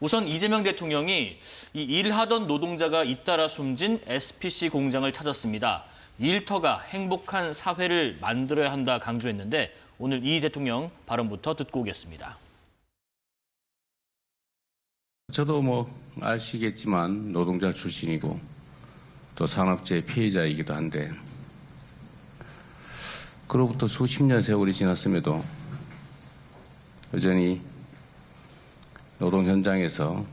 우선 이재명 대통령이 이 일하던 노동자가 잇따라 숨진 SPC 공장을 찾았습니다. 일터가 행복한 사회를 만들어야 한다 강조했는데 오늘 이 대통령 발언부터 듣고 오겠습니다. 저도 아시겠지만 노동자 출신이고 또 산업재해 피해자이기도 한데 그로부터 수십 년 세월이 지났음에도 여전히 노동 현장에서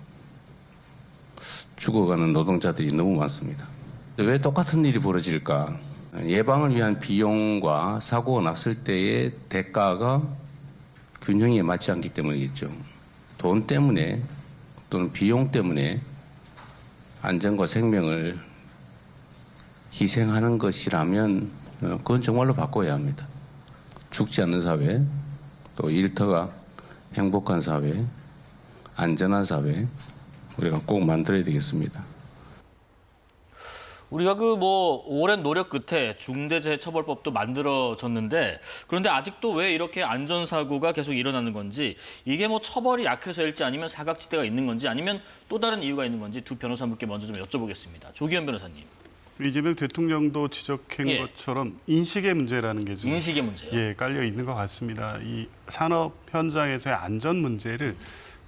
죽어가는 노동자들이 너무 많습니다. 왜 똑같은 일이 벌어질까? 예방을 위한 비용과 사고가 났을 때의 대가가 균형에 맞지 않기 때문이겠죠. 돈 때문에 또는 비용 때문에 안전과 생명을 희생하는 것이라면 그건 정말로 바꿔야 합니다. 죽지 않는 사회, 또 일터가 행복한 사회, 안전한 사회 우리가 꼭 만들어야 되겠습니다. 우리가 오랜 노력 끝에 중대재해처벌법도 만들어졌는데 그런데 아직도 왜 이렇게 안전사고가 계속 일어나는 건지 이게 처벌이 약해서일지 아니면 사각지대가 있는 건지 아니면 또 다른 이유가 있는 건지 두 변호사분께 먼저 좀 여쭤보겠습니다. 조기현 변호사님. 이재명 대통령도 지적한 것처럼 인식의 문제라는 게 좀 인식의 문제요? 깔려 있는 것 같습니다. 이 산업 현장에서의 안전 문제를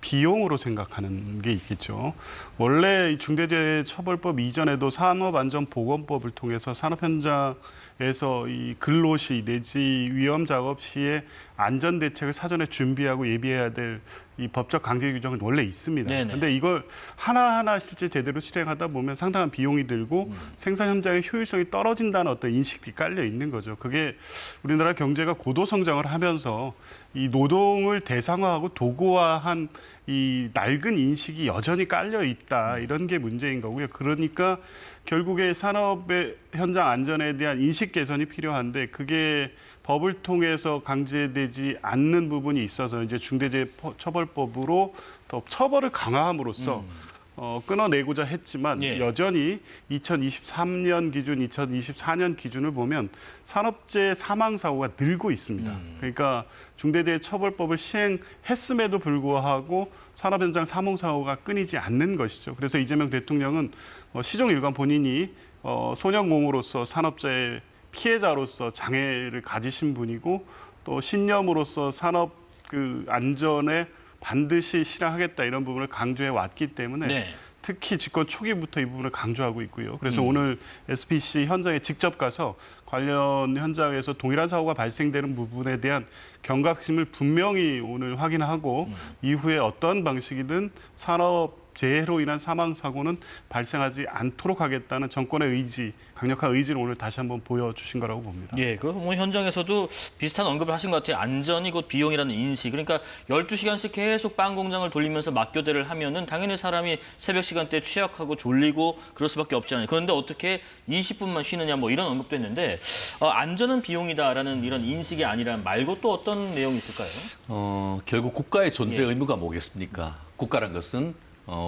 비용으로 생각하는 게 있겠죠. 원래 중대재해처벌법 이전에도 산업안전보건법을 통해서 산업 현장에서 이 근로시 내지 위험 작업 시에 안전 대책을 사전에 준비하고 예비해야 될 이 법적 강제 규정은 원래 있습니다. 그런데 이걸 하나하나 실제 제대로 실행하다 보면 상당한 비용이 들고 생산 현장의 효율성이 떨어진다는 어떤 인식이 깔려 있는 거죠. 그게 우리나라 경제가 고도 성장을 하면서 이 노동을 대상화하고 도구화한 이 낡은 인식이 여전히 깔려 있다. 이런 게 문제인 거고요. 그러니까 결국에 산업의 현장 안전에 대한 인식 개선이 필요한데 그게 법을 통해서 강제되지 않는 부분이 있어서 이제 중대재해처벌법으로 더 처벌을 강화함으로써 끊어내고자 했지만 여전히 2023년 기준, 2024년 기준을 보면 산업재해 사망사고가 늘고 있습니다. 그러니까 중대재해처벌법을 시행했음에도 불구하고 산업 현장 사망사고가 끊이지 않는 것이죠. 그래서 이재명 대통령은 시종일관 본인이 소년공으로서 산업재해 피해자로서 장애를 가지신 분이고 또 신념으로서 산업 안전에 반드시 실행하겠다 이런 부분을 강조해 왔기 때문에 특히 집권 초기부터 이 부분을 강조하고 있고요. 그래서 오늘 SPC 현장에 직접 가서 관련 현장에서 동일한 사고가 발생되는 부분에 대한 경각심을 분명히 오늘 확인하고 이후에 어떤 방식이든 산업 재해로 인한 사망 사고는 발생하지 않도록 하겠다는 정권의 의지, 강력한 의지를 오늘 다시 한번 보여주신 거라고 봅니다. 현장에서도 비슷한 언급을 하신 것 같아요. 안전이 곧 비용이라는 인식. 그러니까 12시간씩 계속 빵 공장을 돌리면서 맞교대를 하면은 당연히 사람이 새벽 시간대에 취약하고 졸리고 그럴 수밖에 없지 않아요. 그런데 어떻게 20분만 쉬느냐 이런 언급도 했는데 안전은 비용이다라는 이런 인식이 아니라 말고 또 어떤 내용이 있을까요? 결국 국가의 존재 의무가 뭐겠습니까? 국가란 것은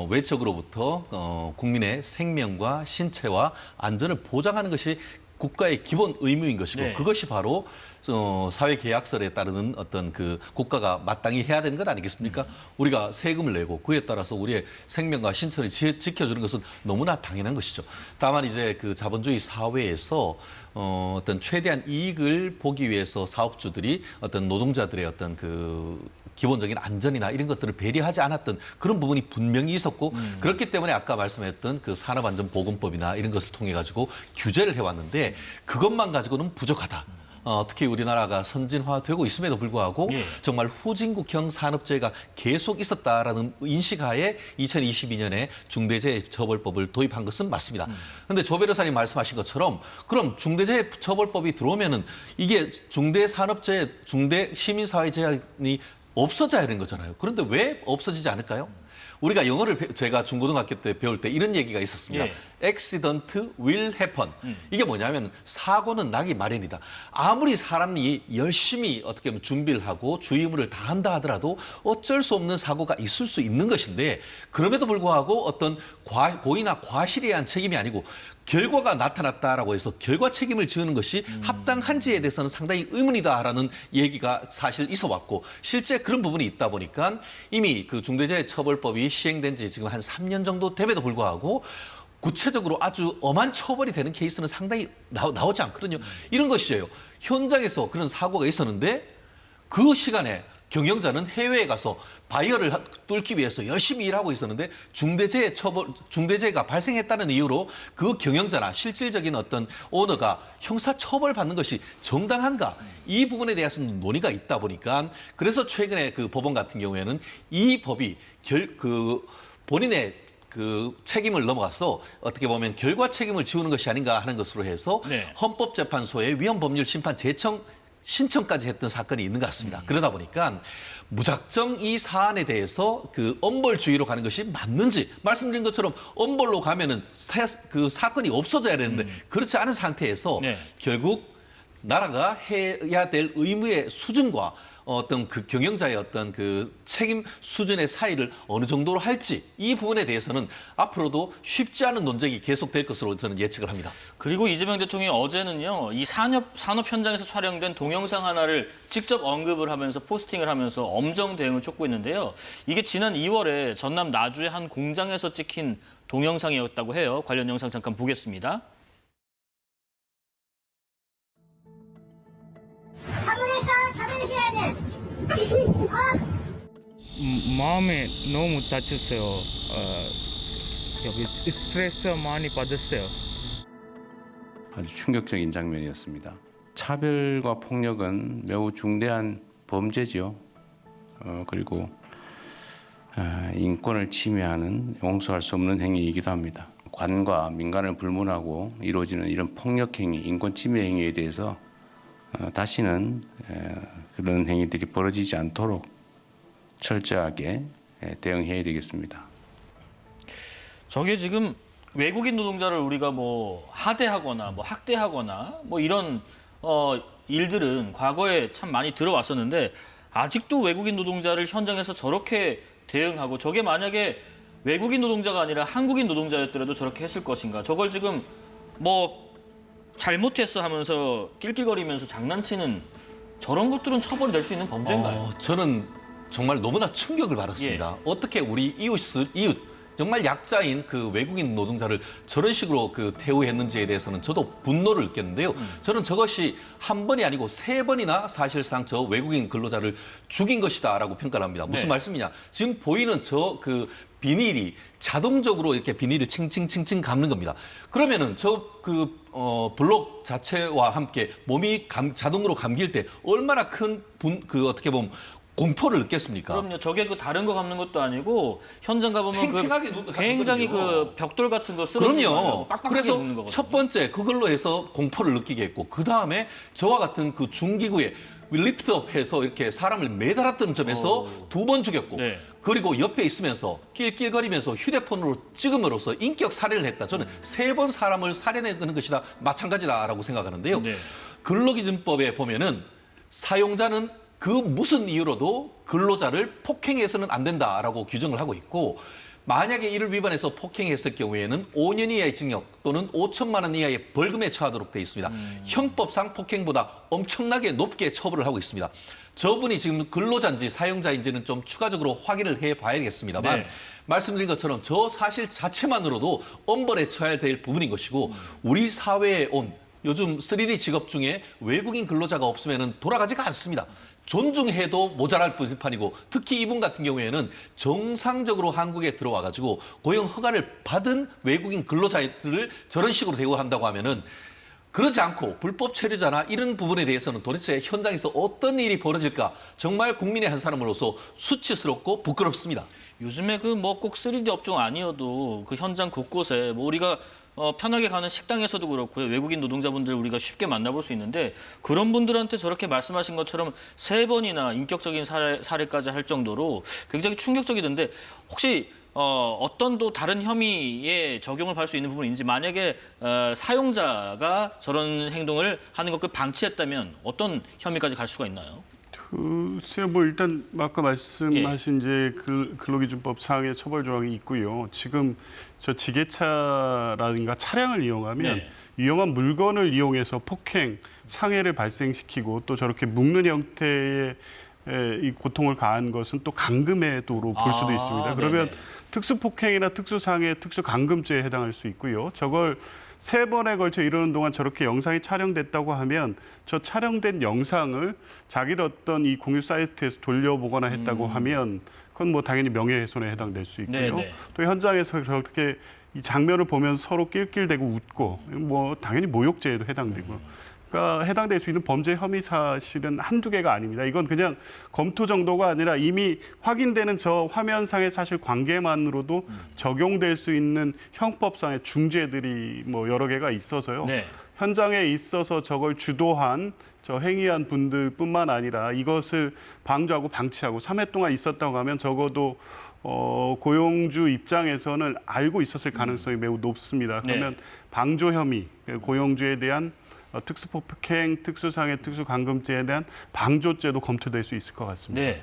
외적으로부터 국민의 생명과 신체와 안전을 보장하는 것이 국가의 기본 의무인 것이고 그것이 바로 사회계약설에 따르는 어떤 국가가 마땅히 해야 되는 것 아니겠습니까? 우리가 세금을 내고 그에 따라서 우리의 생명과 신체를 지켜주는 것은 너무나 당연한 것이죠. 다만 이제 자본주의 사회에서 어떤 최대한 이익을 보기 위해서 사업주들이 어떤 노동자들의 어떤 기본적인 안전이나 이런 것들을 배려하지 않았던 그런 부분이 분명히 있었고 그렇기 때문에 아까 말씀했던 산업안전보건법이나 이런 것을 통해 가지고 규제를 해왔는데 그것만 가지고는 부족하다. 특히 우리나라가 선진화되고 있음에도 불구하고 정말 후진국형 산업재해가 계속 있었다라는 인식하에 2022년에 중대재해처벌법을 도입한 것은 맞습니다. 그런데 조 변호사님 말씀하신 것처럼 그럼 중대재해처벌법이 들어오면은 이게 중대산업재해, 중대시민사회재해이 없어져야 되는 거잖아요. 그런데 왜 없어지지 않을까요? 우리가 영어를 제가 중고등학교 때 배울 때 이런 얘기가 있었습니다. Accident will happen. 이게 뭐냐면 사고는 나기 마련이다. 아무리 사람이 열심히 어떻게 보면 준비를 하고 주의무를 다한다 하더라도 어쩔 수 없는 사고가 있을 수 있는 것인데 그럼에도 불구하고 어떤 고의나 과실에 의한 책임이 아니고 결과가 나타났다라고 해서 결과 책임을 지는 것이 합당한지에 대해서는 상당히 의문이다라는 얘기가 사실 있어 왔고 실제 그런 부분이 있다 보니까 이미 그 중대재해처벌법이 시행된 지 지금 한 3년 정도 됨에도 불구하고 구체적으로 아주 엄한 처벌이 되는 케이스는 상당히 나오지 않거든요. 이런 것이에요. 현장에서 그런 사고가 있었는데 그 시간에 경영자는 해외에 가서 바이어를 뚫기 위해서 열심히 일하고 있었는데 중대재해가 발생했다는 이유로 그 경영자나 실질적인 어떤 오너가 형사처벌 받는 것이 정당한가? 이 부분에 대해서는 논의가 있다 보니까 그래서 최근에 그 법원 같은 경우에는 이 법이 본인의 그 책임을 넘어가서 어떻게 보면 결과 책임을 지우는 것이 아닌가 하는 것으로 해서 네. 헌법재판소에 위헌법률 심판 재청 신청까지 했던 사건이 있는 것 같습니다. 그러다 보니까 무작정 이 사안에 대해서 그 엄벌주의로 가는 것이 맞는지 말씀드린 것처럼 엄벌로 가면은 그 사건이 없어져야 되는데 그렇지 않은 상태에서 네. 결국 나라가 해야 될 의무의 수준과 어떤 그 경영자의 어떤 그 책임 수준의 사이를 어느 정도로 할지 이 부분에 대해서는 앞으로도 쉽지 않은 논쟁이 계속될 것으로 저는 예측을 합니다. 그리고 이재명 대통령이 어제는요, 이 산업 현장에서 촬영된 동영상 하나를 직접 언급을 하면서 포스팅을 하면서 엄정 대응을 촉구했는데요. 이게 지난 2월에 전남 나주의 한 공장에서 찍힌 동영상이었다고 해요. 관련 영상 잠깐 보겠습니다. 사문에서 잡아주셔야 돼. 마음에 너무 다쳤어요. 여기 스트레스 많이 받았어요. 아주 충격적인 장면이었습니다. 차별과 폭력은 매우 중대한 범죄지요. 그리고 인권을 침해하는 용서할 수 없는 행위이기도 합니다. 관과 민간을 불문하고 이루어지는 이런 폭력 행위, 인권 침해 행위에 대해서 다시는 그런 행위들이 벌어지지 않도록 철저하게 대응해야 되겠습니다. 저게 지금 외국인 노동자를 우리가 뭐 하대하거나 뭐 학대하거나 뭐 이런 일들은 과거에 참 많이 들어왔었는데 아직도 외국인 노동자를 현장에서 저렇게 대응하고 저게 만약에 외국인 노동자가 아니라 한국인 노동자였더라도 저렇게 했을 것인가. 저걸 지금 뭐 잘못했어 하면서 낄낄거리면서 장난치는 저런 것들은 처벌이 될 수 있는 범죄인가요? 저는 정말 너무나 충격을 받았습니다. 어떻게 우리 이웃 정말 약자인 그 외국인 노동자를 저런 식으로 그 대우했는지에 대해서는 저도 분노를 느꼈는데요. 저는 저것이 한 번이 아니고 3번이나 사실상 저 외국인 근로자를 죽인 것이다라고 평가를 합니다. 무슨 네. 말씀이냐? 지금 보이는 저 그 비닐이 자동적으로 이렇게 비닐을 칭칭칭칭 감는 겁니다. 그러면은 블록 자체와 함께 몸이 자동으로 감길 때 얼마나 큰 어떻게 보면 공포를 느꼈습니까? 그럼요. 저게 그 다른 거 감는 것도 아니고 현장 가보면 팽팽하게 굉장히 감거든요. 그 벽돌 같은 거 쓰러지는 그럼요. 빡빡하게 그래서 묻는 거거든요. 첫 번째 그걸로 해서 공포를 느끼게 했고 그 다음에 저와 같은 그 중기구에 리프트업해서 이렇게 사람을 매달았던 점에서 2번 죽였고 네. 그리고 옆에 있으면서 낄낄거리면서 휴대폰으로 찍음으로써 인격 살해를 했다. 저는 3번 사람을 살해내는 것이다 마찬가지다라고 생각하는데요. 네. 근로기준법에 보면은 사용자는 그 무슨 이유로도 근로자를 폭행해서는 안 된다라고 규정을 하고 있고 만약에 이를 위반해서 폭행했을 경우에는 5년 이하의 징역 또는 5천만 원 이하의 벌금에 처하도록 되어 있습니다. 형법상 폭행보다 엄청나게 높게 처벌을 하고 있습니다. 저분이 지금 근로자인지 사용자인지는 좀 추가적으로 확인을 해봐야겠습니다만 네. 말씀드린 것처럼 저 사실 자체만으로도 엄벌에 처해야 될 부분인 것이고 우리 사회에 온 요즘 3D 직업 중에 외국인 근로자가 없으면 돌아가지가 않습니다. 존중해도 모자랄 판이고 특히 이분 같은 경우에는 정상적으로 한국에 들어와가지고 고용 허가를 받은 외국인 근로자들을 저런 식으로 대우한다고 하면은 그러지 않고 불법 체류자나 이런 부분에 대해서는 도대체 현장에서 어떤 일이 벌어질까 정말 국민의 한 사람으로서 수치스럽고 부끄럽습니다. 요즘에 그 뭐 꼭 3D 업종 아니어도 그 현장 곳곳에 뭐 우리가 편하게 가는 식당에서도 그렇고요. 외국인 노동자분들 우리가 쉽게 만나볼 수 있는데 그런 분들한테 저렇게 말씀하신 것처럼 3번이나 인격적인 살해까지 할 정도로 굉장히 충격적이던데 혹시 어떤 또 다른 혐의에 적용을 받을 수 있는 부분인지 만약에 사용자가 저런 행동을 하는 것을 방치했다면 어떤 혐의까지 갈 수가 있나요? 글쎄요, 뭐 일단 아까 말씀하신 이제 근로기준법 상의 처벌 조항이 있고요. 지금 저 지게차라든가 차량을 이용하면 네. 위험한 물건을 이용해서 폭행, 상해를 발생시키고 또 저렇게 묶는 형태의 이 고통을 가한 것은 또 강금의 도로 볼 수도 있습니다. 그러면 네네. 특수폭행이나 특수상해, 특수강금죄에 해당할 수 있고요. 저걸 3번에 걸쳐 이러는 동안 저렇게 영상이 촬영됐다고 하면 저 촬영된 영상을 자기의 어떤 이 공유 사이트에서 돌려보거나 했다고 하면 그건 뭐 당연히 명예훼손에 해당될 수 있고요. 네네. 또 현장에서 저렇게 이 장면을 보면 서로 낄낄대고 웃고 뭐 당연히 모욕죄에도 해당되고. 그러니까 해당될 수 있는 범죄 혐의 사실은 한두 개가 아닙니다. 이건 그냥 검토 정도가 아니라 이미 확인되는 저 화면상의 사실 관계만으로도 적용될 수 있는 형법상의 중죄들이 뭐 여러 개가 있어서요. 네. 현장에 있어서 저걸 주도한 저 행위한 분들뿐만 아니라 이것을 방조하고 방치하고 3회 동안 있었다고 하면 적어도 고용주 입장에서는 알고 있었을 가능성이 매우 높습니다. 그러면 방조 혐의, 고용주에 대한 특수폭행, 특수상해, 특수강금죄에 대한 방조죄도 검토될 수 있을 것 같습니다. 네.